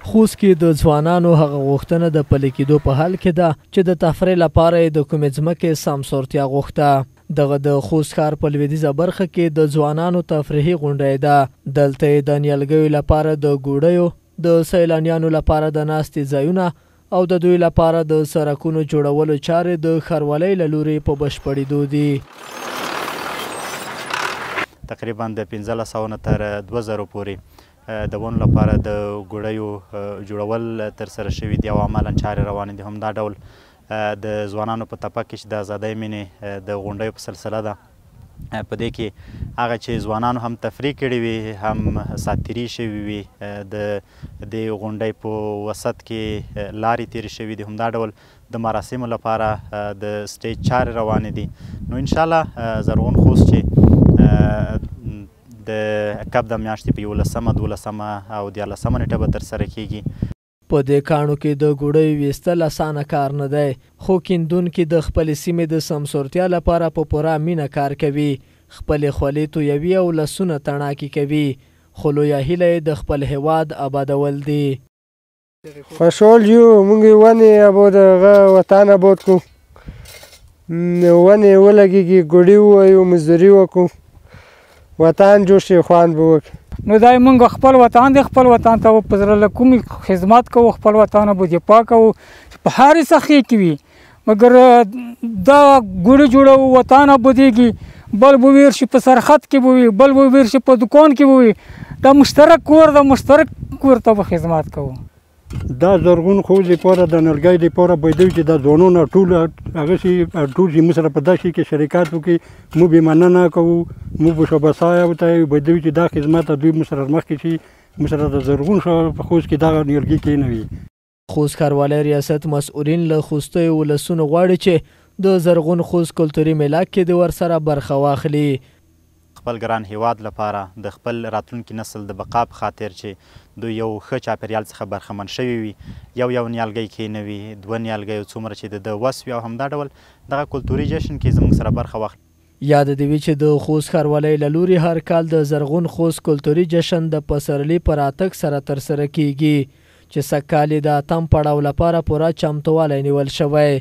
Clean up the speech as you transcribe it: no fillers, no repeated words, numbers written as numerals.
خوست کې د ځوانانو هغه غوښتنه د پلي کېدو په حال کې ده چې د تفریح لپاره یې د کومې ځمکې سمسورتیا غوښته. دغه د خوست ښار په لویدیځه برخه کې د ځوانانو تفریحي غونډۍ ده. دلته یې د نیالګیو لپاره د ګوډیو، د سیلانیانو لپاره د ناستې ځایونه او د دوی لپاره د سړکونو جوړولو چارې د ښاروالۍ له لوري په بشپړېدو دي. تقریبا د 1500 تر 2000 پورې د ونو لپاره د ګوډیو جوړول ترسره شوي دي او عملا چارې روانې دي. همدا ډول د ځوانانو په تپه کې چې د ازادۍ مینې د غونډیو په سلسله ده، په دې کې هغه چې ځوانانو هم تفریح کړې وي، هم ساتیري شوي وي، د دې غونډۍ په وسط کې لارې تېرې شوي دي. همدا ډول د مراسمو لپاره د سټیج چارې روانې دي. نو انشاءالله زرغون خوست چې د کب د میاشتې په 11، 12 او 14 نیټه به ترسره کیږي. په دې کاڼو کې د ګوډیو ویستل اسانه کار نه دی، خو کیندونکي د خپلې سیمې د سمسورتیا لپاره په پوره مینه کار کوي، خپلې خولې تویوي او لاسونه تڼاکي کوي، خو لویه هیله یې د خپل هیواد آبادول دي. خوشحال یو موږ ونې اباد هغه وطن آباد کړو، ونې ولګېږي، ګوډي ووایو، مزدوري وکړو، وطن جوړ شي، خوند به وکړي. نو دا موږ خپل وطن دی، خپل وطن ته په زړه له کومې خدمت کوو، خپل وطن به دفاع کوو چې په هر سخی کې وي. مګر دا ګوډي جوړو، وطن ابادېږي، بل به ویر شي په سرحد کې به وي، بل به ویر شي په دکان کې به وي. دا مشترک کور، د مشترک کور ته به خدمت کوو. دا زرغون خوست لپاره د نلګۍ لپاره باید چې د ځوانانو ټول هغه شي ټول چې موږ سره په داسې کې شرکت وکړي، موږ به مننه کوو، موږ به شاباسایه ورته باید چې دا خدمت دوی موږ سره مخکې شي، موږ سره د زرغون په خوست کې دغه نیالګي کېنوي. خوست ښاروالۍ ریاست مسؤلین له خوستیو ولسونو غواړي چې د زرغون خوست کلتوري میله کې د ورسره برخه واخلي. خپل ګران هیواد لپاره د خپل راتلونکي نسل د بقا په خاطر چې دوی یو ښه چاپیریال څخه برخمن شوي وي، یو نیالګی کېنوي، 2 نیالګیو څومره چې د وس وي، او همدا ډول دغه کلتوري جشن کې زموږ سره برخه واخلي. یاد دې وي چې د خوست ښاروالۍ له لوري هر کال د زرغون خوست کلتوري جشن د پسرلي په راتګ سره ترسره کیږي چې سږ کال یې د 8م پړاو لپاره پوره چمتووالی نیول شوی.